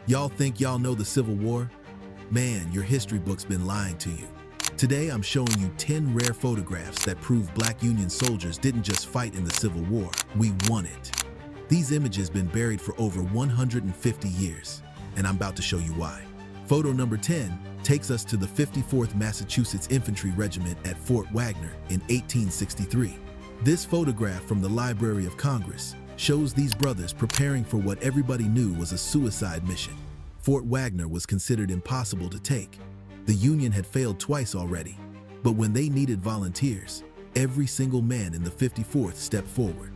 Y'all think y'all know the Civil War? Man, your history book's been lying to you. Today, I'm showing you 10 rare photographs that prove Black Union soldiers didn't just fight in the Civil War, we won it. These images been buried for over 150 years, and I'm about to show you why. Photo number 10 takes us to the 54th Massachusetts Infantry Regiment at Fort Wagner in 1863. This photograph from the Library of Congress shows these brothers preparing for what everybody knew was a suicide mission. Fort Wagner was considered impossible to take. The Union had failed twice already, but when they needed volunteers, every single man in the 54th stepped forward.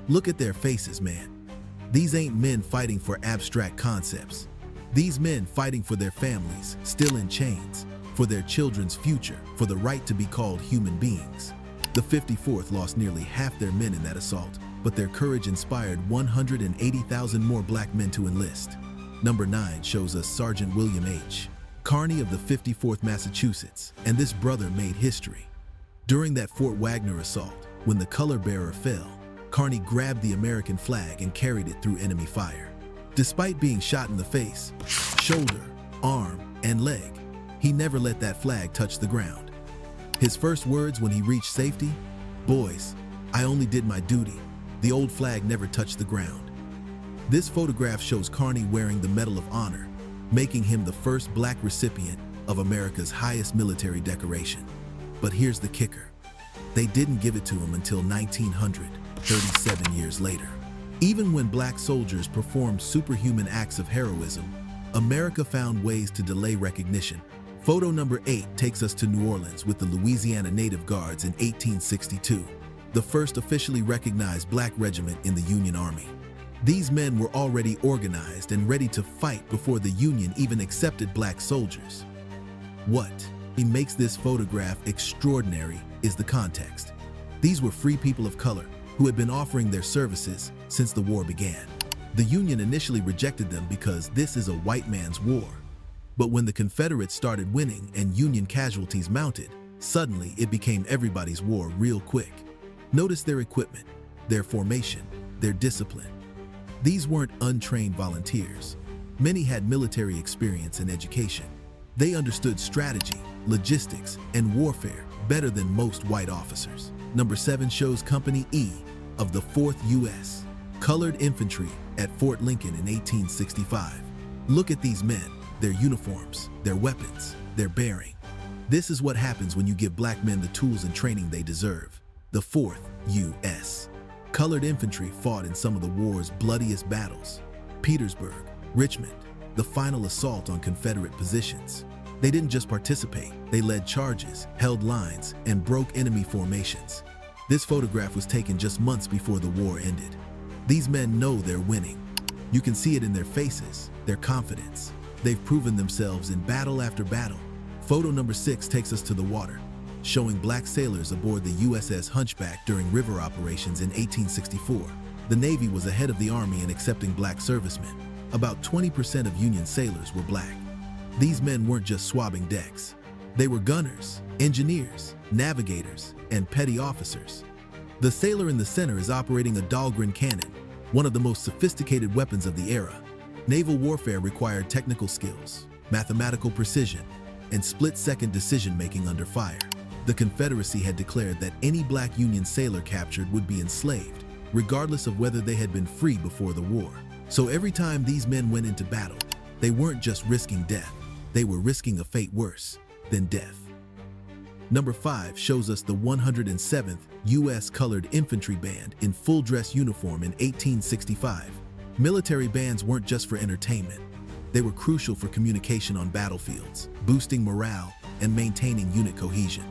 Look at their faces, man. These ain't men fighting for abstract concepts. These men fighting for their families, still in chains, for their children's future, for the right to be called human beings. The 54th lost nearly half their men in that assault, but their courage inspired 180,000 more Black men to enlist. Number 9 shows us Sergeant William H. Carney of the 54th Massachusetts, and this brother made history. During that Fort Wagner assault, when the color bearer fell, Carney grabbed the American flag and carried it through enemy fire. Despite being shot in the face, shoulder, arm, and leg, he never let that flag touch the ground. His first words when he reached safety, "Boys, I only did my duty. The old flag never touched the ground." This photograph shows Carney wearing the Medal of Honor, making him the first Black recipient of America's highest military decoration. But here's the kicker. They didn't give it to him until 1900, 37 years later. Even when Black soldiers performed superhuman acts of heroism, America found ways to delay recognition. Photo number 8 takes us to New Orleans with the Louisiana Native Guards in 1862, the first officially recognized Black regiment in the Union Army. These men were already organized and ready to fight before the Union even accepted Black soldiers. What makes this photograph extraordinary is the context. These were free people of color who had been offering their services since the war began. The Union initially rejected them because this is a white man's war. But when the Confederates started winning and Union casualties mounted, suddenly it became everybody's war real quick. Notice their equipment, their formation, their discipline. These weren't untrained volunteers. Many had military experience and education. They understood strategy, logistics, and warfare better than most white officers. Number 7 shows Company E of the 4th US Colored Infantry at Fort Lincoln in 1865. Look at these men, their uniforms, their weapons, their bearing. This is what happens when you give Black men the tools and training they deserve. The 4th US Colored Infantry fought in some of the war's bloodiest battles. Petersburg, Richmond, the final assault on Confederate positions. They didn't just participate, they led charges, held lines, and broke enemy formations. This photograph was taken just months before the war ended. These men know they're winning. You can see it in their faces, their confidence. They've proven themselves in battle after battle. Photo number 6 takes us to the water, showing Black sailors aboard the USS Hunchback during river operations in 1864. The Navy was ahead of the Army in accepting Black servicemen. About 20% of Union sailors were Black. These men weren't just swabbing decks. They were gunners, engineers, navigators, and petty officers. The sailor in the center is operating a Dahlgren cannon, one of the most sophisticated weapons of the era. Naval warfare required technical skills, mathematical precision, and split-second decision-making under fire. The Confederacy had declared that any Black Union sailor captured would be enslaved, regardless of whether they had been free before the war. So every time these men went into battle, they weren't just risking death, they were risking a fate worse than death. Number 5 shows us the 107th US Colored Infantry Band in full-dress uniform in 1865. Military bands weren't just for entertainment. They were crucial for communication on battlefields, boosting morale, and maintaining unit cohesion.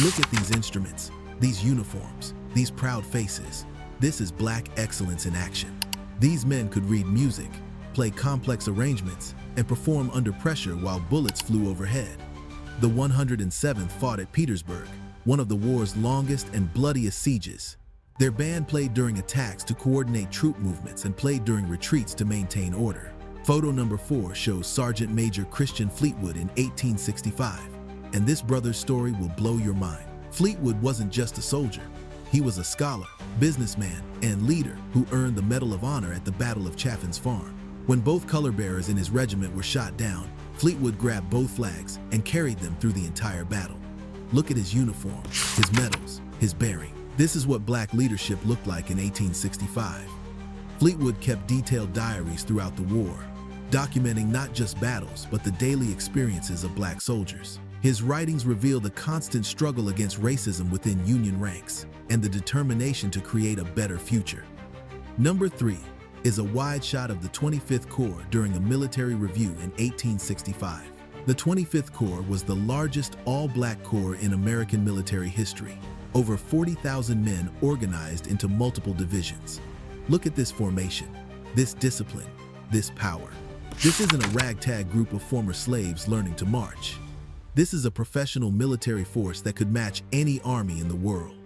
Look at these instruments, these uniforms, these proud faces. This is Black excellence in action. These men could read music, play complex arrangements, and perform under pressure while bullets flew overhead. The 107th fought at Petersburg, one of the war's longest and bloodiest sieges. Their band played during attacks to coordinate troop movements and played during retreats to maintain order. Photo number 4 shows Sergeant Major Christian Fleetwood in 1865, and this brother's story will blow your mind. Fleetwood wasn't just a soldier. He was a scholar, businessman, and leader who earned the Medal of Honor at the Battle of Chaffin's Farm. When both color bearers in his regiment were shot down, Fleetwood grabbed both flags and carried them through the entire battle. Look at his uniform, his medals, his bearing. This is what black leadership looked like in 1865. Fleetwood kept detailed diaries throughout the war, documenting not just battles, but the daily experiences of black soldiers. His writings reveal the constant struggle against racism within Union ranks and the determination to create a better future. Number 3 is a wide shot of the 25th Corps during a military review in 1865. The 25th Corps was the largest all-black corps in American military history. Over 40,000 men organized into multiple divisions. Look at this formation, this discipline, this power. This isn't a ragtag group of former slaves learning to march. This is a professional military force that could match any army in the world.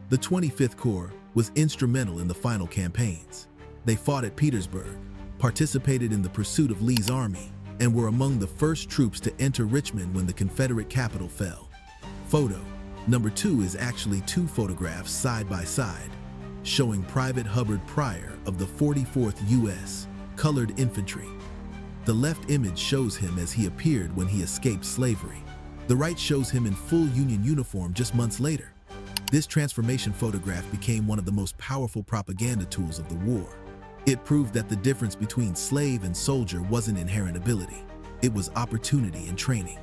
The 25th Corps was instrumental in the final campaigns. They fought at Petersburg, participated in the pursuit of Lee's army, and were among the first troops to enter Richmond when the Confederate capital fell. Photo number 2 is actually 2 photographs side by side, showing Private Hubbard Pryor of the 44th US Colored Infantry. The left image shows him as he appeared when he escaped slavery. The right shows him in full Union uniform just months later. This transformation photograph became one of the most powerful propaganda tools of the war. It proved that the difference between slave and soldier wasn't inherent ability. It was opportunity and training.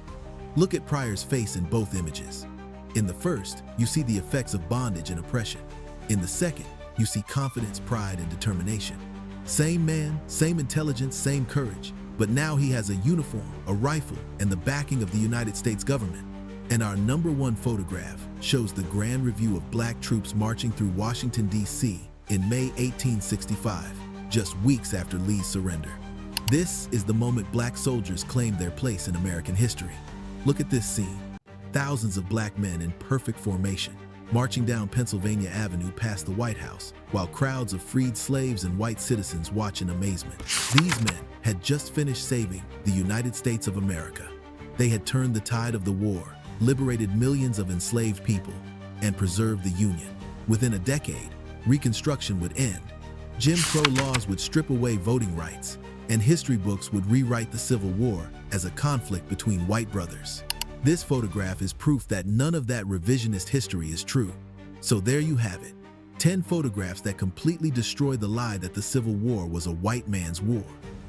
Look at Pryor's face in both images. In the first, you see the effects of bondage and oppression. In the second, you see confidence, pride, and determination. Same man, same intelligence, same courage, but now he has a uniform, a rifle, and the backing of the United States government. And our number 1 photograph shows the grand review of black troops marching through Washington, D.C. in May 1865, just weeks after Lee's surrender. This is the moment black soldiers claimed their place in American history. Look at this scene. Thousands of black men in perfect formation, marching down Pennsylvania Avenue past the White House, while crowds of freed slaves and white citizens watch in amazement. These men had just finished saving the United States of America. They had turned the tide of the war, liberated millions of enslaved people, and preserved the Union. Within a decade, Reconstruction would end. Jim Crow laws would strip away voting rights, and history books would rewrite the Civil War as a conflict between white brothers. This photograph is proof that none of that revisionist history is true. So there you have it. 10 photographs that completely destroy the lie that the Civil War was a white man's war.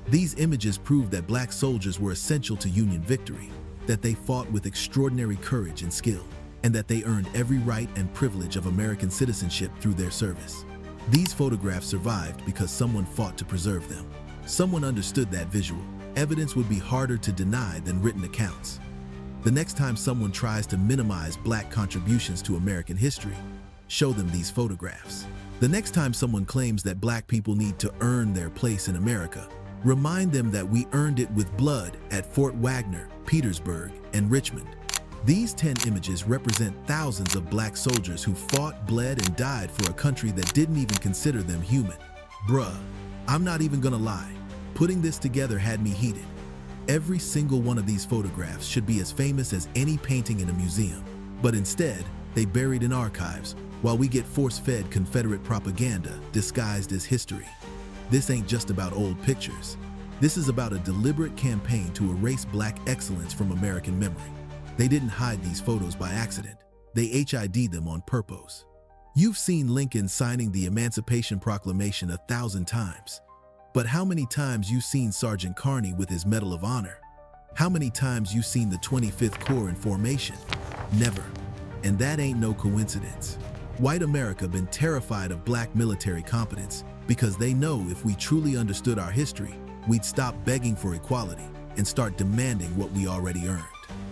These images prove that black soldiers were essential to Union victory, that they fought with extraordinary courage and skill, and that they earned every right and privilege of American citizenship through their service. These photographs survived because someone fought to preserve them. Someone understood that visual evidence would be harder to deny than written accounts. The next time someone tries to minimize black contributions to American history, show them these photographs. The next time someone claims that black people need to earn their place in America, remind them that we earned it with blood at Fort Wagner, Petersburg, and Richmond. These 10 images represent thousands of black soldiers who fought, bled, and died for a country that didn't even consider them human. Bruh, I'm not even gonna lie. Putting this together had me heated. Every single one of these photographs should be as famous as any painting in a museum, but instead, they buried in archives while we get force-fed Confederate propaganda disguised as history. This ain't just about old pictures. This is about a deliberate campaign to erase black excellence from American memory. They didn't hide these photos by accident. They HID'd them on purpose. You've seen Lincoln signing the Emancipation Proclamation 1,000 times. But how many times you seen Sergeant Carney with his Medal of Honor? How many times you seen the 25th Corps in formation? Never. And that ain't no coincidence. White America been terrified of black military competence because they know if we truly understood our history, we'd stop begging for equality and start demanding what we already earned.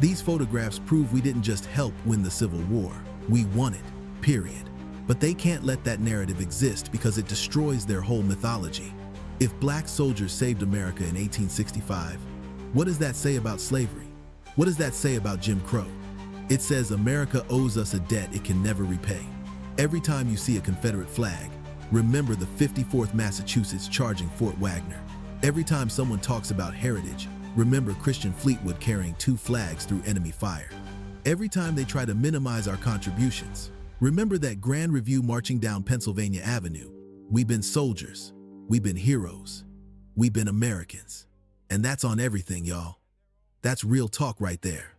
These photographs prove we didn't just help win the Civil War, we won it, period. But they can't let that narrative exist because it destroys their whole mythology. If black soldiers saved America in 1865, what does that say about slavery? What does that say about Jim Crow? It says America owes us a debt it can never repay. Every time you see a Confederate flag, remember the 54th Massachusetts charging Fort Wagner. Every time someone talks about heritage, remember Christian Fleetwood carrying 2 flags through enemy fire. Every time they try to minimize our contributions, remember that grand review marching down Pennsylvania Avenue. We've been soldiers. We've been heroes. We've been Americans. And that's on everything, y'all. That's real talk right there.